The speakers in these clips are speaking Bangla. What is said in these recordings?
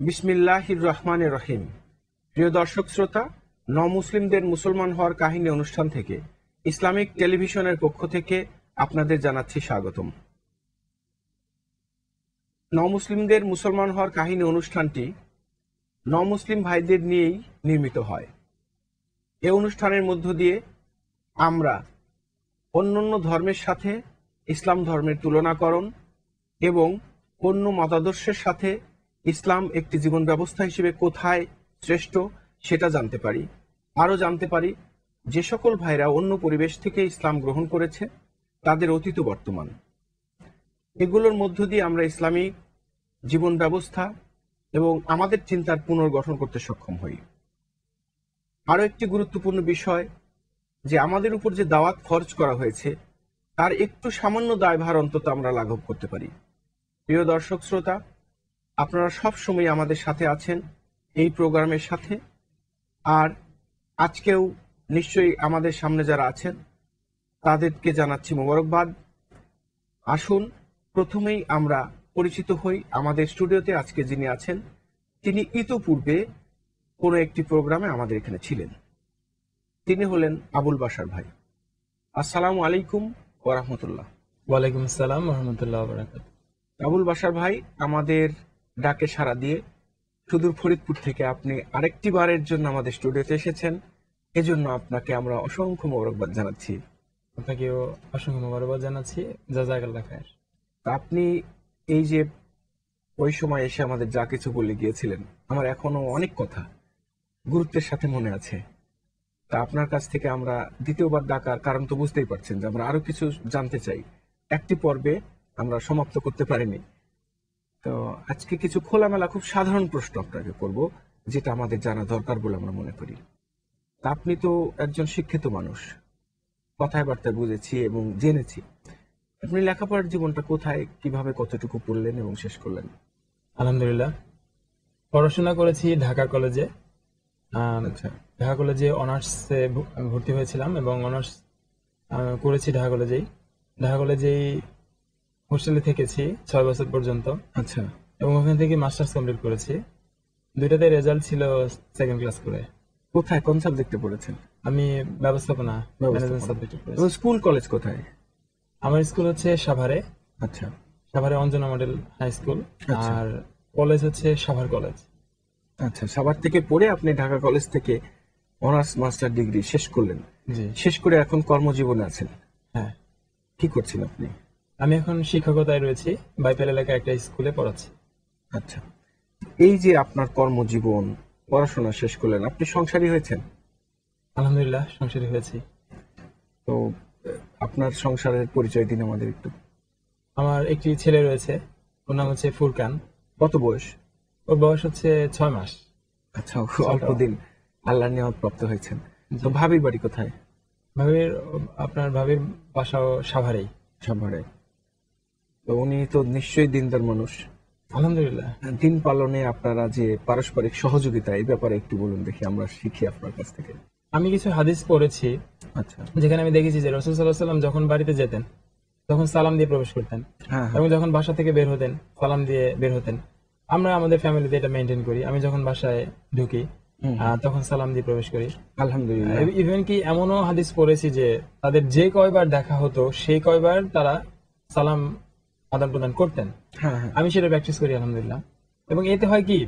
বিসমিল্লাহির রহমানির রহিম। প্রিয় দর্শক শ্রোতা, নমুসলিমদের মুসলমান হওয়ার কাহিনী অনুষ্ঠান থেকে ইসলামিক টেলিভিশনের পক্ষ থেকে আপনাদের জানাচ্ছি স্বাগতম। নমুসলিমদের মুসলমান হওয়ার কাহিনী অনুষ্ঠানটি নমুসলিম ভাইদের নিয়েই নির্মিত হয়। এ অনুষ্ঠানের মধ্য দিয়ে আমরা অন্যান্য ধর্মের সাথে ইসলাম ধর্মের তুলনাকরণ এবং অন্য মতাদর্শের সাথে ইসলাম একটি জীবন ব্যবস্থা হিসেবে কোথায় শ্রেষ্ঠ সেটা জানতে পারি। আরও জানতে পারি যে সকল ভাইরা অন্য পরিবেশ থেকে ইসলাম গ্রহণ করেছে তাদের অতীত বর্তমান, এগুলোর মধ্য দিয়ে আমরা ইসলামী জীবন ব্যবস্থা এবং আমাদের চিন্তার পুনর্গঠন করতে সক্ষম হই। আরও একটি গুরুত্বপূর্ণ বিষয় যে আমাদের উপর যে দাওয়াত খরচ করা হয়েছে তার একটু সামান্য দায়ভার অন্তত আমরা লাঘব করতে পারি। প্রিয় দর্শক শ্রোতা, আপনারা সব সময় আমাদের সাথে আছেন এই প্রোগ্রামের সাথে, আর আজকেও নিশ্চয়ই আমাদের সামনে যারা আছেন তাদেরকে জানাচ্ছি মোবারকবাদ। আসুন প্রথমেই আমরা পরিচিত হই। আমাদের স্টুডিওতে আজকে যিনি আছেন তিনি ইতোপূর্বে কোনো একটি প্রোগ্রামে আমাদের এখানে ছিলেন। তিনি হলেন আবুল বাশার ভাই। আসসালামু আলাইকুম ওয়া রাহমাতুল্লাহ। ওয়ালাইকুম আসসালাম ওয়া রাহমাতুল্লাহি ওয়া বারাকাতুহু। আবুল বাশার ভাই, আমাদের ডাকে সাড়া দিয়ে সুদূর ফরিদপুর থেকে আপনি আরেকটি বারের জন্য আমাদের স্টুডিওতে এসেছেন, এজন্য আপনাকে আমরা অসংখ্য মোবারকবাদ জানাচ্ছি। আপনাকেও অসংখ্য মোবারকবাদ জানাচ্ছি। জাযাকাল্লাহ খায়ের। আপনি এই যে ওই সময় এসে আমাদের যা কিছু বলে গিয়েছিলেন, আমার এখনো অনেক কথা গুরুত্বের সাথে মনে আছে। তা আপনার কাছ থেকে আমরা দ্বিতীয়বার ডাকার কারণ তো বুঝতেই পারছেন যে আমরা আরো কিছু জানতে চাই। একটি পর্বে আমরা সমাপ্ত করতে পারিনি, তো আজকে কিছু খোলামেলা খুব সাধারণ প্রশ্ন আপনাকে করব, যেটা আমাদের জানা দরকার বলে আমরা মনে করি। তা আপনি তো একজন শিক্ষিত মানুষ, কথায় বার্তায় বুঝেছি এবং জেনেছি। আপনি লেখাপড়ার জীবনটা কোথায়, কিভাবে, কতটুকু পড়লেন এবং শেষ করলেন? আলহামদুলিল্লাহ, পড়াশোনা করেছি ঢাকা কলেজে। আচ্ছা, ঢাকা কলেজে অনার্সে ভর্তি হয়েছিলাম এবং অনার্স করেছি ঢাকা কলেজেই। ঢাকা কলেজেই হোস্টেলে থেকেছি 6 বছর পর্যন্ত। আচ্ছা। এবং ওখান থেকে মাস্টার্স কমপ্লিট করেছি। দুইটাতে রেজাল্ট ছিল সেকেন্ড ক্লাস করে। কোথায়, কোন সাবজেক্টে পড়েছেন? আমি ব্যবস্থাপনা ম্যানেজমেন্ট সাবজেক্টে পড়েছি। স্কুল কলেজ কোথায়? আমার স্কুল হচ্ছে সাভারে। আচ্ছা, সাভারে অঞ্জনা মডেল হাই স্কুল। আচ্ছা। আর কলেজ হচ্ছে সাভার কলেজ। আচ্ছা, সাভার থেকে পড়ে আপনি ঢাকা কলেজ থেকে অনার্স মাস্টার ডিগ্রি শেষ করলেন। জি। শেষ করে এখন কর্মজীবনে আছেন। হ্যাঁ, কি করছেন আপনি? আমি এখন শিক্ষকতায় রয়েছি, বাইপাল এলাকায় একটা স্কুলে পড়াচ্ছি। আচ্ছা, এই যে আপনার কর্মজীবন, পড়াশোনা শেষ করলেন, আপনি সংসারী হয়েছেন? আলহামদুলিল্লাহ, সংসারী হয়েছি। তো আপনার সংসারের পরিচয় দিন আমাদের একটু। আমার একটি ছেলে রয়েছে, ওর নাম হচ্ছে ফুরকান। কত বয়স? ওর বয়স হচ্ছে 6 মাস। আচ্ছা, অল্প দিন আল্লাহর নিয়ামত প্রাপ্ত হয়েছেন। তো ভাবির বাড়ি কোথায়? ভাবির বাসাও সাভারেই। সাভারে। তো উনি তো নিশ্চয়ই দিনদার মানুষ। আলহামদুলিল্লাহ। দিন পালনে আপনারা যে পারস্পরিক সহযোগিতা, এই ব্যাপারে একটু বলুন দেখি, আমরা শিখি আপনার কাছ থেকে। আমি কিছু হাদিস পড়েছি আচ্ছা। যেখানে আমি দেখেছি যে রাসূল সাল্লাল্লাহু আলাইহি ওয়াসাল্লাম যখন বাড়িতে যেতেন তখন সালাম দিয়ে প্রবেশ করতেন, হ্যাঁ, এবং যখন বাসা থেকে বের হতেন সালাম দিয়ে বের হতেন। আমরা আমাদের ফ্যামিলিতে এটা মেনটেন করি। আমি যখন বাসায় ঢুকি তখন সালাম দিয়ে প্রবেশ করি। আলহামদুলিল্লাহ। ইভেন কি এমনও হাদিস পড়েছি যে তাদের যে কয়বার দেখা হতো সেই কয়বার তারা সালাম আদান প্রদান করতেন। হ্যাঁ, হ্যাঁ। আমি সেটা প্র্যাকটিস করি আলহামদুলিল্লাহ। এবং এতে হয় কি,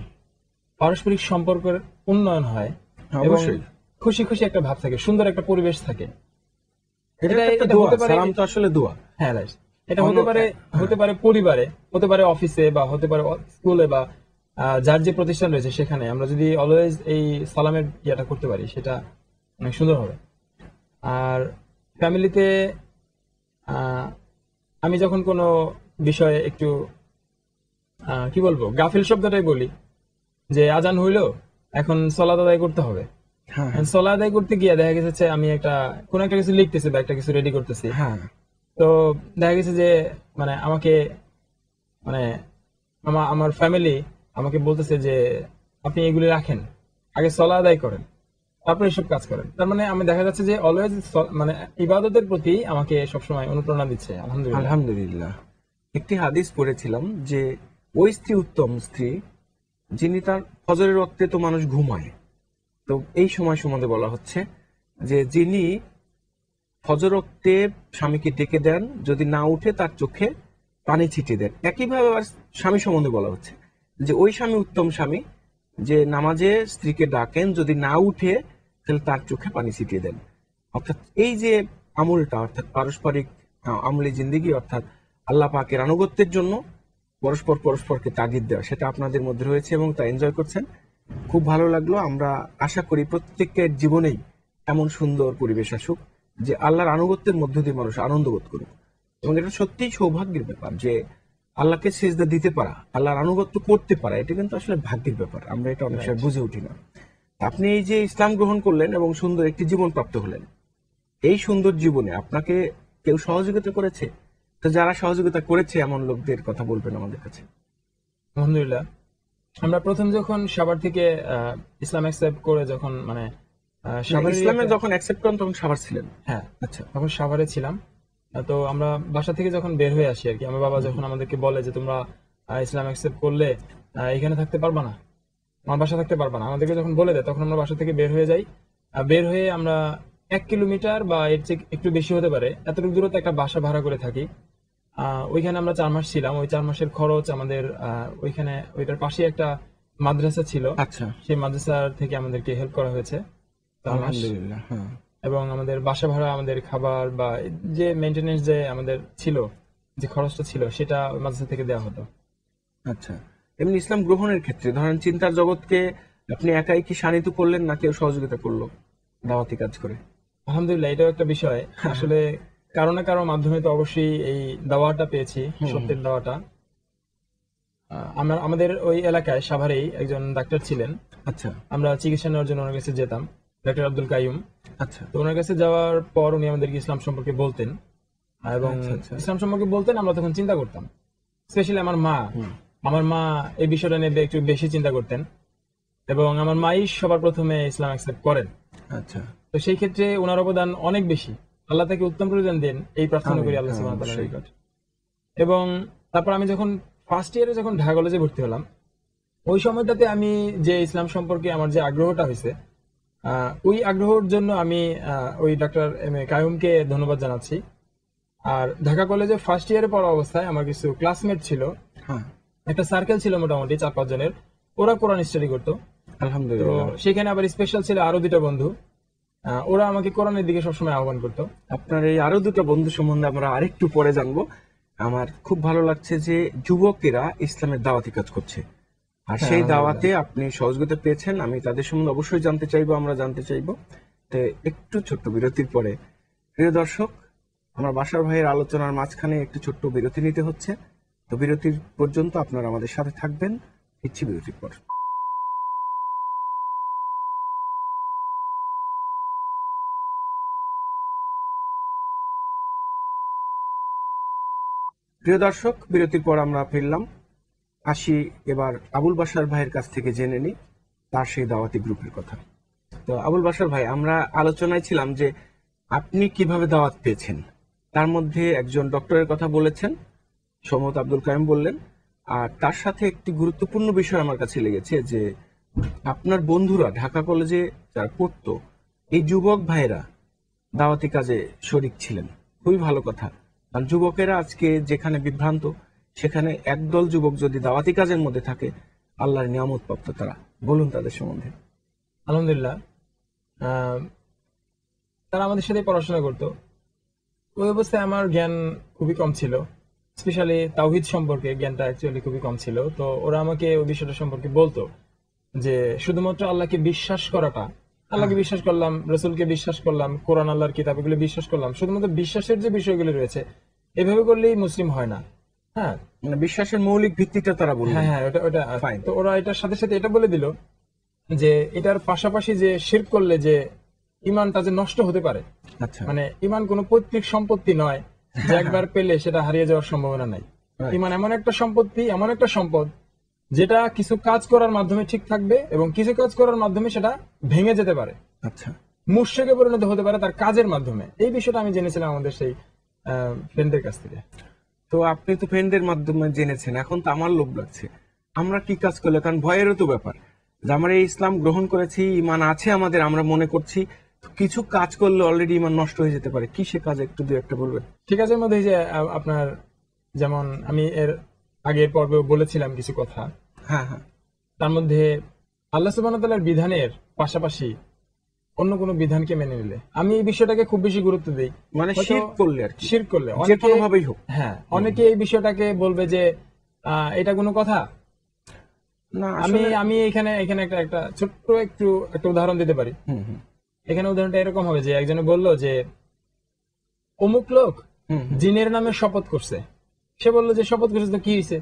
পারস্পরিক সম্পর্কের উন্নয়ন হয় এবং অবশ্যই খুশি খুশি একটা ভাব থাকে, সুন্দর একটা পরিবেশ থাকে। এটা এটা- একটা এটা দোয়া, হতে পারে- সালাম তো আসলে দোয়া। হ্যাঁ রাইট। এটা হতে পারে পরিবারে, হতে পারে অফিসে, বা হতে পারে স্কুলে, বা যার যে প্রতিষ্ঠান রয়েছে সেখানে আমরা যদি অলওয়েজ এই সালামের ইয়েটা করতে পারি সেটা অনেক সুন্দর হবে। আর ফ্যামিলিতে আমি যখন কোনো বিষয়ে একটু কি বলবো, গাফিল শব্দটাই বলি, যে আজান হইলো এখন সালাত আদায় করতে হবে। হ্যাঁ, সালাত আদায় করতে গিয়ে দেখা গেছে আমি কোনো একটা কিছু লিখতেছি বা একটা কিছু রেডি করতেছি। হ্যাঁ। তো দেখা গেছে যে আমাকে আমার ফ্যামিলি আমাকে বলতেছে যে আপনি এগুলি রাখেন, আগে সালাত আদায় করেন, তারপর এসব কাজ করেন। তার মানে আমি দেখা যাচ্ছে যে অলওয়েজ ইবাদতের প্রতি আমাকে সবসময় অনুপ্রেরণা দিচ্ছে। আলহামদুলিল্লাহ। আলহামদুলিল্লাহ। একটি হাদিস পড়েছিলাম যে ওই স্ত্রী উত্তম স্ত্রী যিনি তার ফজরের ওয়াক্তে তো মানুষ ঘুমায়, তো এই সময় সম্বন্ধে বলা হচ্ছে যে যিনি ফজর ওয়াক্তে স্বামীকে ডেকে দেন, যদি না উঠে তার চোখে পানি ছিটিয়ে দেন। একইভাবে আবার স্বামী সম্বন্ধে বলা হচ্ছে যে ওই স্বামী উত্তম স্বামী, যে নামাজে স্ত্রীকে ডাকেন, যদি না উঠে তাহলে তার চোখে পানি ছিটিয়ে দেন। অর্থাৎ এই যে আমলটা, অর্থাৎ পারস্পরিক আমলি জিন্দিগি, অর্থাৎ আল্লাহ পাকের আনুগত্যের জন্য পরস্পরকে তাগিদ দেওয়া, সেটা আপনাদের মধ্যে রয়েছে এবং তা এনজয় করছেন। খুব ভালো লাগলো। আমরা আশা করি প্রত্যেকের জীবনেই এমন সুন্দর পরিবেশ আসুক যে আল্লাহর আনুগত্যের মধ্য দিয়ে মানুষ আনন্দ বোধ করুক। এবং এটা সত্যিই সৌভাগ্যের ব্যাপার যে আল্লাহকে সিজদা দিতে পারা, আল্লাহর আনুগত্য করতে পারা, এটা কিন্তু আসলে ভাগ্যের ব্যাপার। আমরা এটা অনেক সময় বুঝে উঠি না। আপনি এই যে ইসলাম গ্রহণ করলেন এবং সুন্দর একটি জীবন প্রাপ্ত হলেন, এই সুন্দর জীবনে আপনাকে কেউ সহযোগিতা করেছে? তো যারা সহযোগিতা করেছে এমন লোকদের কথা বলবেন আমাদের কাছে। আলহামদুলিল্লাহ, আমরা প্রথম যখন সাভার থেকে ইসলাম অ্যাকসেপ্ট করে যখন মানে সাভারের ইসলামে যখন অ্যাকসেপ্ট করেন তখন সাভার ছিলেন? হ্যাঁ, আচ্ছা, তখন সাভারে ছিলাম। তো আমরা বাসা থেকে যখন বের হয়ে আসি আর কি, আমার বাবা যখন আমাদেরকে বলে যে তোমরা ইসলাম অ্যাকসেপ্ট করলে এখানে থাকতে পারবা না, আমার বাসা থাকতে পারবা না, আমাদেরকে যখন বলে দেয় তখন আমরা বাসা থেকে বের হয়ে যাই। বের হয়ে আমরা 1 কিলোমিটার বা এর চেয়ে একটু বেশি হতে পারে এতটুকু দূরত্বে একটা বাসা ভাড়া করে থাকি। ওইখানে আমরা 4 মাস ছিলাম। ওই 4 মাসের খরচ আমাদের ওইখানে ওইটার পাশে একটা মাদ্রাসা ছিল, আচ্ছা, সেই মাদ্রাসার থেকে আমাদেরকে হেল্প করা হয়েছে 4 মাস। আলহামদুলিল্লাহ। হ্যাঁ, এবং আমাদের বাসা ভাড়া, আমাদের খাবার বা যে মেইনটেনেন্স যে আমাদের ছিল, যে খরচটা ছিল, সেটা ওই মাদ্রাসা থেকে দেওয়া হতো। আচ্ছা। এমনি ইসলাম গ্রহণের ক্ষেত্রে ধরেন চিন্তার জগৎকে আপনি একাই কি শানিত করলেন না কেউ সহযোগিতা করলো দাওয়াতি কাজ করে? আলহামদুলিল্লাহ, এটাও একটা বিষয়। আসলে কারো না কারো মাধ্যমে তো অবশ্যই এই দাওয়াটা পেয়েছি, সত্যের দাওয়াটা। আমাদের ওই এলাকায় সাভারেই একজন ডাক্তার ছিলেন। আচ্ছা, আমরা চিকিৎসা নেওয়ার জন্য ওনার কাছে যেতাম, ডাক্তার আব্দুল কাইয়ুম। আচ্ছা, তো ওনার কাছে যাওয়ার পর উনি আমাদেরকে ইসলাম সম্পর্কে বলতেন এবং আচ্ছা, আচ্ছা। ইসলাম সম্পর্কে বলতেন, আমরা তখন চিন্তা করতাম। স্পেশালি আমার মা এই বিষয়টা নিয়ে একটু বেশি চিন্তা করতেন এবং আমার মাই সবার প্রথমে ইসলাম অ্যাকসেপ্ট করেন। আচ্ছা, তো সেই ক্ষেত্রে ওনার অবদান অনেক বেশি। আল্লাহ তাকে উত্তম প্রতিদান দেন, এই প্রার্থনা আমিন। করি আল্লাহ হ্যাঁ, সুবহানাহু ওয়া তাআলার অবশ্যই। নিকট। এবং তারপর আমি যখন ফার্স্ট ইয়ারে যখন ঢাকা কলেজে ভর্তি হলাম, ওই সময়টাতে আমি যে ইসলাম সম্পর্কে আমার যে আগ্রহটা হয়েছে, ওই আগ্রহের জন্য আমি ওই ডাক্তার এম এ কাইয়ুমকে ধন্যবাদ জানাচ্ছি। আর ঢাকা কলেজে ফার্স্ট ইয়ারে পড়া অবস্থায় আমার কিছু ক্লাসমেট ছিল, হ্যাঁ, একটা সার্কেল ছিল মোটামুটি 4-5 জনের, ওরা কোরআন স্টাডি করতো। তো আলহামদুলিল্লাহ। সেখানে আবার স্পেশাল ছিল আরো 2টা বন্ধু, ওরা আমাকে কোরআনের দিকে সবসময় আহ্বান করতো। আপনার এই আরো দুটো বন্ধু সম্বন্ধে আমরা আরেকটু পরে জানবো। আমার খুব ভালো লাগছে যে যুবকেরা ইসলামের দাওয়াতি কাজ করছে, আর হ্যাঁ, সেই আলহামদুলিল্লাহ। দাওয়াতে আপনি সহযোগিতা পেয়েছেন। আমি তাদের সম্বন্ধে অবশ্যই জানতে চাইবো, আমরা জানতে চাইবো। তো একটু ছোট্ট বিরতির পরে, প্রিয় দর্শক, আমার বাসার ভাইয়ের আলোচনার মাঝখানে একটু ছোট্ট বিরতি নিতে হচ্ছে। তো বিরতির পর্যন্ত আপনারা আমাদের সাথে থাকবেন। ইচ্ছি বিরতির পর। প্রিয় দর্শক, বিরতির পর আমরা ফিরলাম। আসি এবার আবুল বাশার ভাইয়ের কাছ থেকে জেনে নিই তার সেই দাওয়াতি গ্রুপের কথা। তো আবুল বাশার ভাই, আমরা আলোচনায় ছিলাম যে আপনি কিভাবে দাওয়াত পেয়েছেন। তার মধ্যে একজন ডক্টরের কথা বলেছেন, সম্ভবত আব্দুল কাইম বললেন, আর তার সাথে একটি গুরুত্বপূর্ণ বিষয় আমার কাছে লেগেছে যে আপনার বন্ধুরা ঢাকা কলেজে যারা পড়তো, এই যুবক ভাইয়েরা দাওয়াতি কাজে শরিক ছিলেন। খুবই ভালো কথা, কারণ যুবকেরা আজকে যেখানে বিভ্রান্ত, সেখানে একদল যুবক যদি দাওয়াতি কাজের মধ্যে থাকে, আল্লাহর নিয়ামত প্রাপ্ত তারা। বলুন তাদের সম্বন্ধে। আলহামদুলিল্লাহ, আহ, তারা আমাদের সাথে পড়াশোনা করতো। ওই অবস্থায় আমার জ্ঞান খুবই কম ছিল, স্পেশালি তাওহীদ সম্পর্কে জ্ঞানটা অ্যাকচুয়ালি খুবই কম ছিল। তো ওরা আমাকে ওই বিষয়টা সম্পর্কে বলতো যে শুধুমাত্র আল্লাহকে বিশ্বাস করাটা, আল্লাহকে বিশ্বাস করলাম, রসুলকে বিশ্বাস করলাম, কোরআন আল্লাহর কিতাব এগুলো বিশ্বাস করলাম, শুধুমাত্র বিশ্বাসের যে বিষয়গুলো রয়েছে এভাবে করলেই মুসলিম হয় না। হ্যাঁ, মানে বিশ্বাসের মৌলিক ভিত্তিটা তারা বললেন। হ্যাঁ, হ্যাঁ, ওটা ওটা Fine. তো ওরা এটার সাথে সাথে এটা বলে দিল যে এটার পাশাপাশি যে শিরক করলে যে ইমানটা যে নষ্ট হতে পারে, আচ্ছা, মানে ইমান কোনো পৈতৃক সম্পত্তি নয় যে একবার পেলে সেটা হারিয়ে যাওয়ার সম্ভাবনা নাই। Right. ইমান এমন একটা সম্পত্তি, এমন একটা সম্পদ যেটা কিছু কাজ করার মাধ্যমে ঠিক থাকবে এবং কিছু কাজ করার মাধ্যমে সেটা ভেঙে যেতে পারে, আচ্ছা। মুশরিকে পরিণত হতে পারে তার কাজের মাধ্যমে। এই বিষয়টা আমি জেনেছিলাম আমাদের সেই ফ্রেন্ডদের কাছ থেকে। তো আপনি তো ফ্রেন্ডের মাধ্যমে জেনেছেন, এখন তো আমার লোভ লাগছে আমরা কি কাজ করলে, কারণ ভয়েরও তো ব্যাপার যে আমরা এই ইসলাম গ্রহণ করেছি, ইমান আছে আমাদের, আমরা মনে করছি কিছু কাজ করলে অলরেডি ইমান নষ্ট হয়ে যেতে পারে। কি সে কাজ একটু দু একটা বলবেন? ঠিক আছে, এর মধ্যে এই যে আপনার যেমন আমি এর আগের পর্বে বলেছিলাম কিছু কথা, হ্যাঁ হ্যাঁ, তার মধ্যে আল্লাহ সুবহানাহু ওয়া তাআলার বিধানের পাশাপাশি অন্য কোনো বিধানকে মেনে নিলে, আমি এই বিষয়টাকে খুব বেশি গুরুত্ব দিই। মানে হয়তো শিরক করলে আর কি, শিরক করলে যে অনেকে, কোনো ভাবেই হোক। হ্যাঁ, অনেকে এই বিষয়টাকে বলবে যে এটা কোনো কথা। না আমি আসলে আমি এখানে এখানে একটা একটা ছোট্ট একটা উদাহরণ দিতে পারি। হুম হুম এখানে উদাহরণটা এরকম হবে যে একজনে বলল যে অমুক লোক হুম হুম। জিনের নামে শপথ করছে। সে বললো যে শপথ করছে তো কি হয়েছে,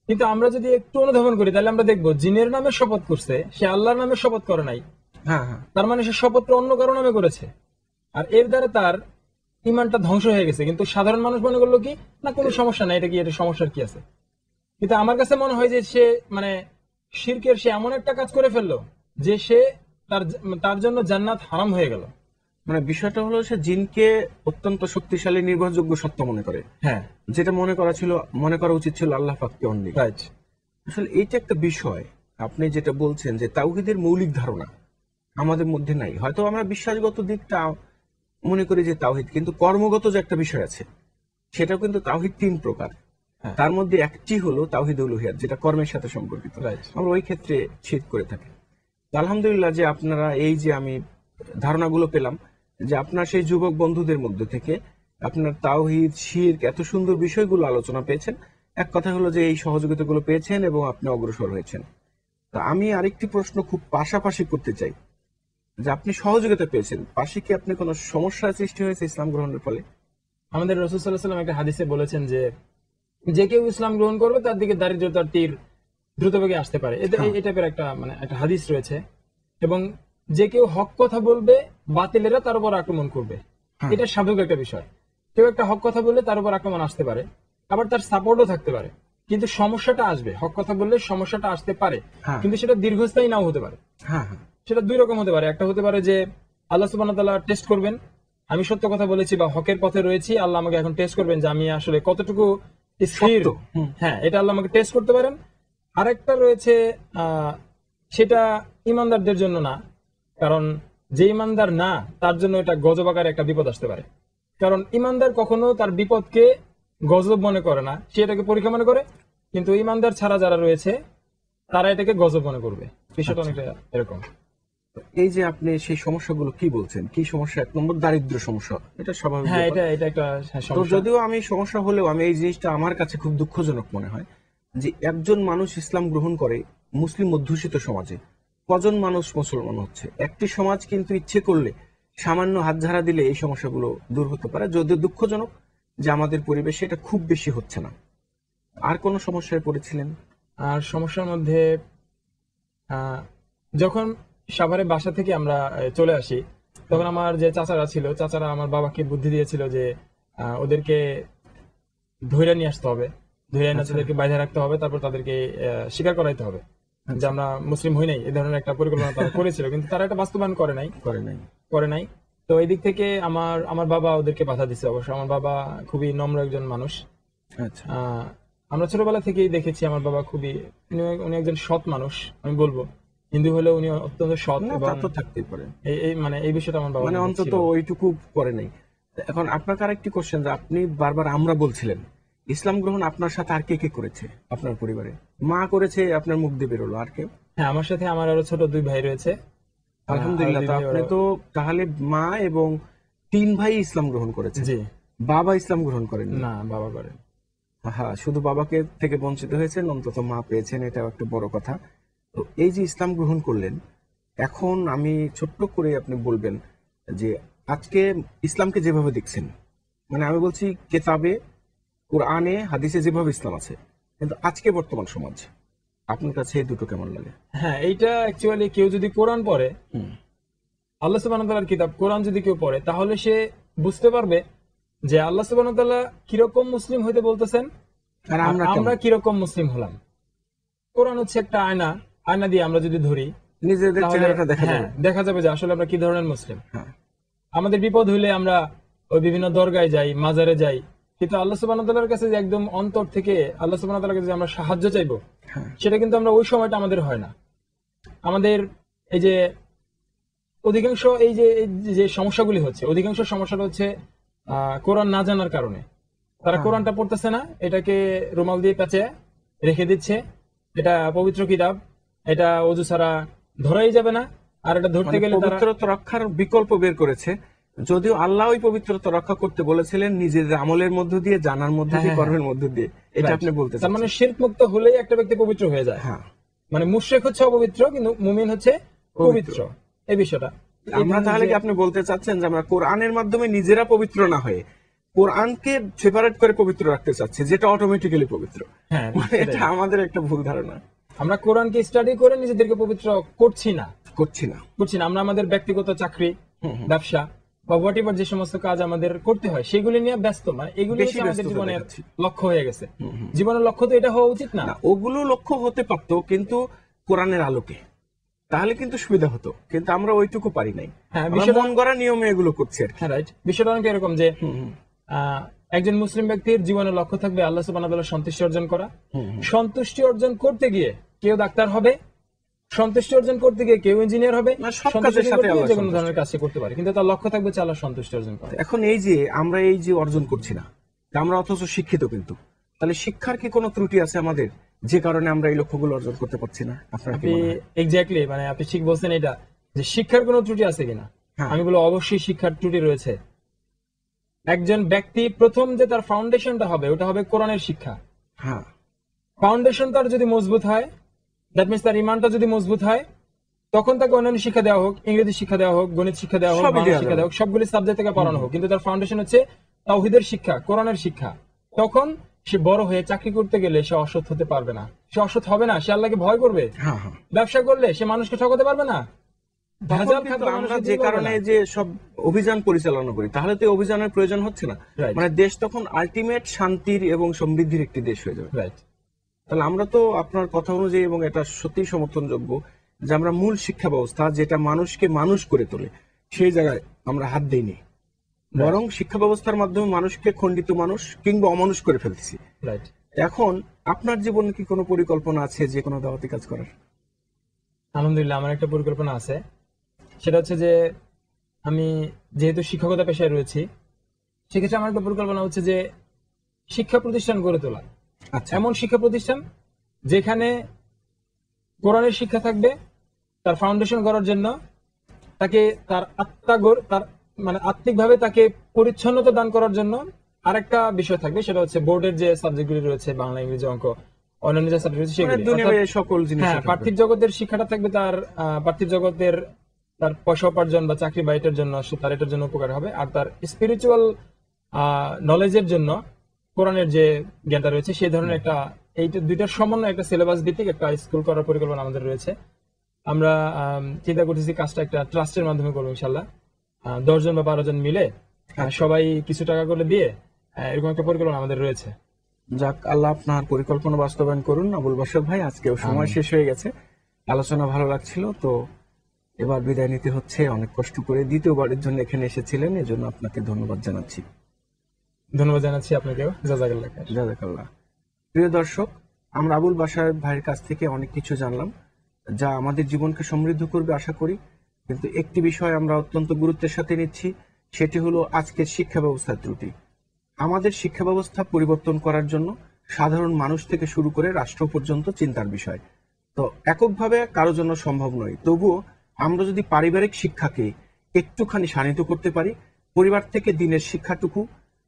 কিন্তু আমরা যদি একটু অনুধাবন করি তাহলে আমরা দেখবো জিনের নামে শপথ করছে, সে আল্লাহর নামে শপথ করে নাই। হ্যাঁ হ্যাঁ, তার মানে সে শপথটা অন্য কারো নামে করেছে, আর এর দ্বারা তার ইমানটা ধ্বংস হয়ে গেছে। কিন্তু সাধারণ মানুষ মনে করলো কি, না কোনো সমস্যা নাই, এটা সমস্যার কি আছে। কিন্তু আমার কাছে মনে হয় যে সে মানে শিরকের সে এমন একটা কাজ করে ফেললো যে সে তার তার জন্য জান্নাত হারাম হয়ে গেল। মানে বিষয়টা হলো সে জিনকে অত্যন্ত শক্তিশালী নির্ভরযোগ্য সত্য মনে করে, হ্যাঁ, যেটা মনে করা উচিত ছিল আল্লাহ পাককে অনলি। রাইট। আসলে এইটা একটা বিষয়, আপনি যেটা বলছেন যে তাওহীদের মৌলিক ধারণা আমাদের মধ্যে নাই। হয়তো আমরা বিশ্বাসগত দিকটা মনে করি যে তাওহীদ, কিন্তু কর্মগত যে একটা বিষয় আছে, সেটাও কিন্তু তাওহীদ 3 প্রকার। হ্যাঁ, তার মধ্যে একটি হলো তাওহীদ উলুহিয়াত, যেটা কর্মের সাথে সম্পর্কিত। রাইট। আমরা ওই ক্ষেত্রে ছেদ করে থাকি। তো আলহামদুলিল্লাহ যে আপনারা এই যে আমি ধারণাগুলো পেলাম, যে আপনার সেই যুবক বন্ধুদের মধ্যে থেকে আপনার তাওহীদ, শিরক এত সুন্দর বিষয়গুলো আলোচনা পেয়েছেন। এক কথা হলো যে এই সহযোগিতাগুলো পেয়েছেন এবং আপনি অগ্রসর হয়েছেন। তা আমি আরেকটি প্রশ্ন খুব পাশাপাশি করতে চাই, যে আপনি সহযোগিতা পেয়েছেন, পাশে কি আপনি কোনো সমস্যার সৃষ্টি হয়েছে ইসলাম গ্রহণের ফলে? আমাদের রাসূল সাল্লাল্লাহু আলাইহি ওয়াসাল্লাম একটা হাদিসে বলেছেন যে যে কেউ ইসলাম গ্রহণ করবে তার দিকে দারিদ্রতার তীর দ্রুতবেগে আসতে পারে। হ্যাঁ। এই টাইপের একটা মানে একটা হাদিস রয়েছে। এবং যে কেউ হক কথা বলবে, বাতিলেরা তার উপর আক্রমণ করবে। হ্যাঁ। এটা স্বাভাবিক একটা বিষয়। কেউ একটা হক কথা বললে তার উপর আক্রমণ আসতে পারে, আবার তার সাপোর্টও থাকতে পারে। কিন্তু সমস্যাটা আসবে, হক কথা বললে সমস্যাটা আসতে পারে, হ্যাঁ কিন্তু সেটা দীর্ঘস্থায়ী নাও হতে পারে। হ্যাঁ হ্যাঁ, সেটা দুই রকম হতে পারে। একটা হতে পারে যে আল্লাহ সুবহানাহু ওয়া তাআলা টেস্ট করবেন, আমি সত্য কথা বলেছি বা হকের পথে রয়েছি, আল্লাহ আমাকে এখন টেস্ট করবেন যে আমি আসলে কতটুকু স্থির। সত্য। হুম। হ্যাঁ, এটা আল্লাহ আমাকে টেস্ট করতে পারেন। আরেকটা রয়েছে সেটা ইমানদারদের জন্য না, কারণ যে ইমানদার না তার জন্য এটা গজব আকারে একটা বিপদ আসতে পারে। কারণ ইমানদার কখনো তার বিপদকে গজব মনে করে না, সে এটাকে পরীক্ষা মনে করে। কিন্তু ইমানদার ছাড়া যারা রয়েছে তারা এটাকে গজব মনে করবে। বিষয়টা অনেকটা এরকম। এই যে আপনি সেই সমস্যাগুলো কি বলছেন, কি সমস্যা? 1 নম্বর দারিদ্র সমস্যা, এটা স্বাভাবিক হ্যাঁ, ব্যাপার। এটা একটা তো সমস্যা। যদিও আমি সমস্যা হলেও আমি এই জিনিসটা আমার কাছে খুব দুঃখজনক মনে হয়, যে একজন মানুষ ইসলাম গ্রহণ করে মুসলিম অধ্যুষিত সমাজে কজন মানুষ মুসলমান হচ্ছে। একটি সমাজ কিন্তু ইচ্ছে করলে সামান্য হাতঝাড়া দিলে এই সমস্যাগুলো দূর হতে পারে। যদিও দুঃখজনক যে আমাদের পরিবেশে এটা খুব বেশি হচ্ছে না। আর কোন সমস্যায় পড়েছিলেন? আর সমস্যার মধ্যে যখন সাভারে বাসা থেকে আমরা চলে আসি, তখন আমার যে চাচারা ছিল, চাচারা আমার বাবাকে বুদ্ধি দিয়েছিল যে ওদেরকে ধরে নিয়ে আসতে হবে, ধরে এনে আচ্ছা। তাদেরকে বাইরে রাখতে হবে, তারপর তাদেরকে স্বীকার করাইতে হবে যে আমরা মুসলিম হই নাই। এই ধরনের একটা পরিকল্পনা তারা করেছিল, কিন্তু তারা এটা বাস্তবায়ন করে নাই। তো এই দিক থেকে আমার আমার বাবা ওদেরকে বাধা দিচ্ছে। অবশ্য আমার বাবা খুবই নম্র একজন মানুষ। আচ্ছা। আমরা ছোটবেলা থেকেই দেখেছি আমার বাবা খুবই, উনি একজন সৎ মানুষ। আমি বলবো হিন্দু হলেও উনি অত্যন্ত সৎ, না, এবং তা তো থাকতেই পারে, মানে এই বিষয়টা আমার বাবা মানে অন্তত ওইটুকু করে নাই। এখন আপনাকে আরেকটি কোশ্চেন, যে আপনি বারবার আমরা বলছিলেন, ইসলাম গ্রহণ আপনার সাথে আর কে কে করেছে আপনার পরিবারে? মা করেছে, আপনার মুখ দিয়ে বেরোলো, আর কেউ? হ্যাঁ, আমার সাথে আমার আরো ছোট 2 ভাই রয়েছে। আলহামদুলিল্লাহ। তো আপনি তো তাহলে মা এবং 3 ভাই ইসলাম গ্রহণ করেছে, জি বাবা ইসলাম গ্রহণ করেননি? না, বাবা করেন। হ্যাঁ, শুধু বাবাকে থেকে বঞ্চিত হয়েছেন, অন্তত মা পেয়েছেন, এটাও একটা বড় কথা। তো এই যে ইসলাম গ্রহণ করলেন, এখন আমি ছোট্ট করে আপনি বলবেন যে আজকে ইসলামকে যেভাবে দেখছেন, মানে আমি বলছি কেতাবে, কোরআনে, হাদিসে যেভাবে ইসলাম আছে, কিন্তু আজকে বর্তমান সমাজ, আপনার কাছে এই দুটো কেমন লাগে? হ্যাঁ, এইটা অ্যাকচুয়ালি কেউ যদি কোরআন পড়ে, হুম। আল্লাহ সুবহানাহু ওয়া তাআলার কিতাব কোরআন যদি কেউ পড়ে, তাহলে সে বুঝতে পারবে যে আল্লাহ সুবহানাহু ওয়া তাআলা কিরকম মুসলিম হইতে বলতেছেন, আর আর আমরা আমরা কেমন? কিরকম মুসলিম হলাম। কোরআন হচ্ছে একটা আয়না, আয়না দিয়ে আমরা যদি ধরি নিজেদের তাহলে চেহারাটা দেখা হ্যাঁ, যাবে। দেখা যাবে যে আসলে আমরা কি ধরনের মুসলিম। হ্যাঁ। আমাদের বিপদ হইলে আমরা ওই বিভিন্ন দরগায় যাই, মাজারে যাই, কিন্তু আল্লাহ সুবহানাহু ওয়া তাআলার কাছে যে একদম অন্তর থেকে আল্লাহ সুবহানাহু ওয়া তাআলার কাছে যে আমরা সাহায্য চাইবো, হ্যাঁ সেটা কিন্তু আমরা ওই সময়টা আমাদের হয় না। আমাদের এই যে অধিকাংশ এই যে সমস্যাগুলি হচ্ছে, অধিকাংশ সমস্যাটা হচ্ছে কোরআন না জানার কারণে। তারা হ্যাঁ। কোরআনটা পড়তেছে না, এটাকে রুমাল দিয়ে পেঁচে রেখে দিচ্ছে, এটা পবিত্র কিতাব, এটা ওযু ছাড়া ধরাই যাবে না, আর এটা ধরতে মানে গেলে তারা পবিত্রতা রক্ষার বিকল্প বের করেছে, যদিও আল্লাহ ওই পবিত্রতা রক্ষা করতে বলেছিলেন নিজেদের আমলের মধ্য দিয়ে, জানার মধ্য দিয়ে, হ্যাঁ, কর্মের মধ্য দিয়ে। এটা Right. আপনি বলতে তার মানে চাচ্ছেন। শিরক মুক্ত হলেই একটা ব্যক্তি পবিত্র হয়ে যায়। হ্যাঁ, মানে মুশরিক হচ্ছে অপবিত্র, কিন্তু মুমিন হচ্ছে পবিত্র। এই বিষয়টা আমরা তাহলে কি আপনি বলতে চাচ্ছেন যে আমরা কোরআনের মাধ্যমে নিজেরা পবিত্র না হয়ে কোরআনকে সেপারেট করে পবিত্র রাখতে চাচ্ছি, যেটা অটোমেটিক্যালি পবিত্র? হ্যাঁ, মানে এটা সেটাই। আমাদের একটা ভুল ধারণা। আমরা কোরআনকে স্টাডি করে নিজেদেরকে পবিত্র করছি না। করছি না। আমরা আমাদের ব্যক্তিগত চাকরি, ব্যবসা বা হোয়াট এভার যে সমস্ত কাজ আমাদের করতে হয় সেগুলি নিয়ে ব্যস্ত, মানে এগুলি বেশি হচ্ছে আমাদের ব্যস্ততা জীবনের দেখাচ্ছি। লক্ষ্য হয়ে গেছে। জীবনের লক্ষ্য তো এটা হওয়া উচিত না। না, ওগুলো লক্ষ্য হতে পারতো, কিন্তু কোরআনের আলোকে তাহলে কিন্তু সুবিধা হতো, কিন্তু আমরা ওইটুকু পারি নাই। হ্যাঁ, আমরা বিষয়টা- মন গড়া নিয়মে এগুলো করছি আর কি। হ্যাঁ, রাইট। বিষয়টা অনেক এরকম যে একজন মুসলিম ব্যক্তির জীবনের লক্ষ্য থাকবে আল্লাহ সুবহানাহু ওয়া তাআলার সন্তুষ্টি অর্জন করা। সন্তুষ্টি অর্জন করতে গিয়ে কেউ ডাক্তার হবে, সন্তুষ্টি অর্জন করতে গিয়ে কেউ ইঞ্জিনিয়ার হবে, না, সব সন্তুষ্টি কাজের সাথে করতে গিয়ে আল্লাহর যে কোনো সন্তুষ্টি। ধরনের কাজ সে করতে পারে, কিন্তু তার লক্ষ্য থাকবে হচ্ছে আল্লাহর সন্তুষ্টি অর্জন করা। এখন এই যে আমরা এই যে অর্জন করছি না, আমরা অথচ শিক্ষিত, কিন্তু তাহলে শিক্ষার কি কোনো ত্রুটি আছে আমাদের, যে কারণে আমরা এই লক্ষ্যগুলো অর্জন করতে পারছি না? আপনার কি আপনি মনে হয়? এক্স্যাক্টলি, মানে আপনি ঠিক বলছেন এটা, যে শিক্ষার কোনো ত্রুটি আছে কিনা। হ্যাঁ। আমি বলবো অবশ্যই শিক্ষার ত্রুটি রয়েছে। একজন ব্যক্তি প্রথম যে তার ফাউন্ডেশনটা হবে ওটা হবে কোরআনের শিক্ষা। হ্যাঁ, ফাউন্ডেশন তার যদি মজবুত হয়, দ্যাট মিনস তার ইমানটা যদি মজবুত হয়, তখন তাকে অন্যান্য শিক্ষা দেওয়া হোক, ইংরেজি শিক্ষা দেওয়া হোক, গণিত শিক্ষা দেওয়া হোক, সবই বাংলা দেওয়া শিক্ষা যাবে। দেওয়া হোক, সবগুলি সাবজেক্ট থেকে পড়ানো হোক, কিন্তু তার ফাউন্ডেশন হচ্ছে তাওহীদের শিক্ষা, কোরআনের শিক্ষা। তখন সে বড় হয়ে চাকরি করতে গেলে সে অসৎ হতে পারবে না, সে অসৎ হবে না, সে আল্লাহকে ভয় করবে। হ্যাঁ, হ্যাঁ। ব্যবসা করলে সে মানুষকে ঠকাতে পারবে না। তখন ভেজাল কিন্তু খাদ্য আমরা মানুষকে যে দিতে পারবে কারণে না। যে সব অভিযান পরিচালনা করি, তাহলে তো এই অভিযানের প্রয়োজন হচ্ছে না। Right. মানে দেশ তখন আলটিমেট শান্তির এবং সমৃদ্ধির একটি দেশ হয়ে যাবে। রাইট। তাহলে আমরা তো আপনার কথা অনুযায়ী, এবং এটা সত্যিই সমর্থনযোগ্য, যে আমরা মূল শিক্ষা ব্যবস্থা যেটা মানুষকে মানুষ করে তোলে, সেই জায়গায় আমরা হাত দিইনি, বরং শিক্ষা ব্যবস্থার মাধ্যমে মানুষকে খণ্ডিত মানুষ কিংবা অমানুষ করে ফেলতেছি। রাইট। এখন আপনার জীবনে কি কোনো পরিকল্পনা আছে যে কোনো দাওয়াতি কাজ করার? আলহামদুলিল্লাহ, আমার একটা পরিকল্পনা আছে। সেটা হচ্ছে যে আমি যেহেতু শিক্ষকতা পেশায় রয়েছি, সেক্ষেত্রে আমার একটা পরিকল্পনা হচ্ছে যে শিক্ষা প্রতিষ্ঠান গড়ে তোলা। আচ্ছা, এমন শিক্ষা প্রতিষ্ঠান যেখানে কোরআনের শিক্ষা থাকবে, তার ফাউন্ডেশন গড়ার জন্য তাকে তার তার মানে আত্মিকভাবে তাকে পরিচ্ছন্নতা দান করার জন্য আরেকটা বিষয় থাকবে, সেটা হচ্ছে বোর্ডের যে সাবজেক্টগুলি রয়েছে, বাংলা, ইংরেজি, অঙ্ক, অন্যান্য যে সাবজেক্ট রয়েছে মানে সেগুলি। দুনিয়ার অর্থাৎ এই সকল জিনিস হ্যাঁ, পার্থিব জগতের শিক্ষাটা থাকবে তার পার্থিব জগতের তার পয়সা উপার্জন বা চাকরি বা এটার জন্য তার এটার জন্য উপকার হবে, আর তার স্পিরিচুয়াল নলেজের জন্য কোরআনের যে জ্ঞানটা রয়েছে সেই ধরনের একটা, এইটা দুইটার সমন্বয় একটা সিলেবাস ভিত্তিক একটা স্কুল করার পরিকল্পনা আমাদের রয়েছে। আমরা চিন্তা করতেছি কাজটা একটা ট্রাস্টের মাধ্যমে করবো ইনশাল্লাহ। 10 জন বা 12 জন মিলে সবাই কিছু টাকা করে দিয়ে এরকম একটা পরিকল্পনা আমাদের রয়েছে। যাক, আল্লাহ আপনার পরিকল্পনা বাস্তবায়ন করুন। আবুল বাশার ভাই, আজকেও সময় শেষ হয়ে গেছে, আলোচনা ভালো লাগছিল, তো এবার বিদায় নিতে হচ্ছে। অনেক কষ্ট করে দ্বিতীয়বারের জন্য এখানে এসেছিলেন, এজন্য আপনাকে ধন্যবাদ জানাচ্ছি। ধন্যবাদ জানাচ্ছি আপনাকেও, জাযাকাল্লাহ খাইর। জাযাকাল্লাহ। প্রিয় দর্শক, আমরা আবুল বাশার ভাইয়ের কাছ থেকে অনেক কিছু জানলাম, যা আমাদের জীবনকে সমৃদ্ধ করবে আশা করি। কিন্তু একটি বিষয় আমরা অত্যন্ত গুরুত্বের সাথে নিচ্ছি, সেটি হলো আজকের শিক্ষা ব্যবস্থার ত্রুটি। আমাদের শিক্ষা ব্যবস্থা পরিবর্তন করার জন্য সাধারণ মানুষ থেকে শুরু করে রাষ্ট্র পর্যন্ত চিন্তার বিষয়। তো এককভাবে কারো জন্য সম্ভব নয়, তবুও আমরা যদি পারিবারিক শিক্ষাকে একটুখানি শানিত করতে পারি, পরিবার থেকে দিনের শিক্ষাটুকু,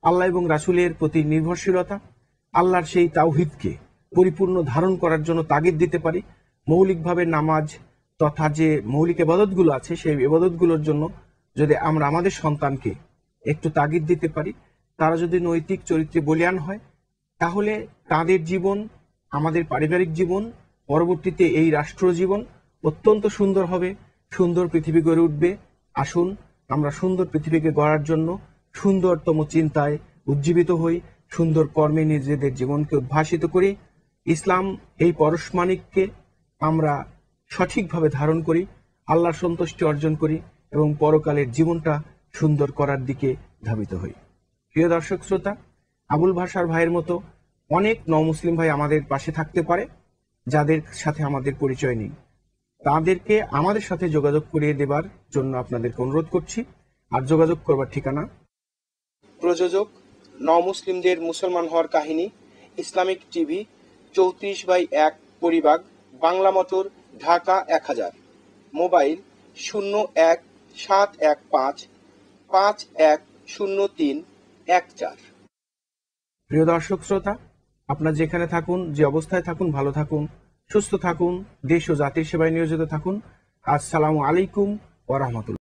আল্লাহ এবং রাসূলের প্রতি নির্ভরশীলতা, আল্লাহর সেই তাওহীদকে পরিপূর্ণ ধারণ করার জন্য তাগিদ দিতে পারি, মৌলিকভাবে নামাজ তথা যে মৌলিক ইবাদতগুলো আছে সেই ইবাদতগুলোর জন্য যদি আমরা আমাদের সন্তানকে একটু তাগিদ দিতে পারি, তারা যদি নৈতিক চরিত্রে বলীয়ান হয়, তাহলে তাদের জীবন, আমাদের পারিবারিক জীবন, পরবর্তীতে এই রাষ্ট্র জীবন অত্যন্ত সুন্দর হবে, সুন্দর পৃথিবী গড়ে উঠবে। আসুন আমরা সুন্দর পৃথিবীকে গড়ার জন্য সুন্দরতম চিন্তায় উজ্জীবিত হই, সুন্দর কর্মে নিজেদের জীবনকে উদ্ভাসিত করি, ইসলাম এই পরশমানিককে আমরা সঠিকভাবে ধারণ করি, আল্লাহর সন্তুষ্টি অর্জন করি এবং পরকালের জীবনটা সুন্দর করার দিকে ধাবিত হই। প্রিয় দর্শক শ্রোতা, আবুল ভাষার ভাইয়ের মতো অনেক মুসলিম ভাই আমাদের পাশে থাকতে পারে, যাদের সাথে আমাদের পরিচয় নেই। তাদেরকে আমাদের সাথে যোগাযোগ করিয়ে দেবার জন্য আপনাদেরকে অনুরোধ করছি। আর যোগাযোগ করবার ঠিকানা: প্রযোজক মুসলিমদের মুসলমান হওয়ার কাহিনী, Islamic TV, 34/1 Paribagh, Bangla motor, Dhaka 1000। Mobile 01-715-510314। প্রিয় দর্শক শ্রোতা, আপনার যেখানে থাকুন, যে অবস্থায় থাকুন, ভালো থাকুন, সুস্থ থাকুন, দেশ ও জাতির সেবায় নিয়োজিত থাকুন। আসসালামু আলাইকুম ওয়া রাহমাতুল্লাহ।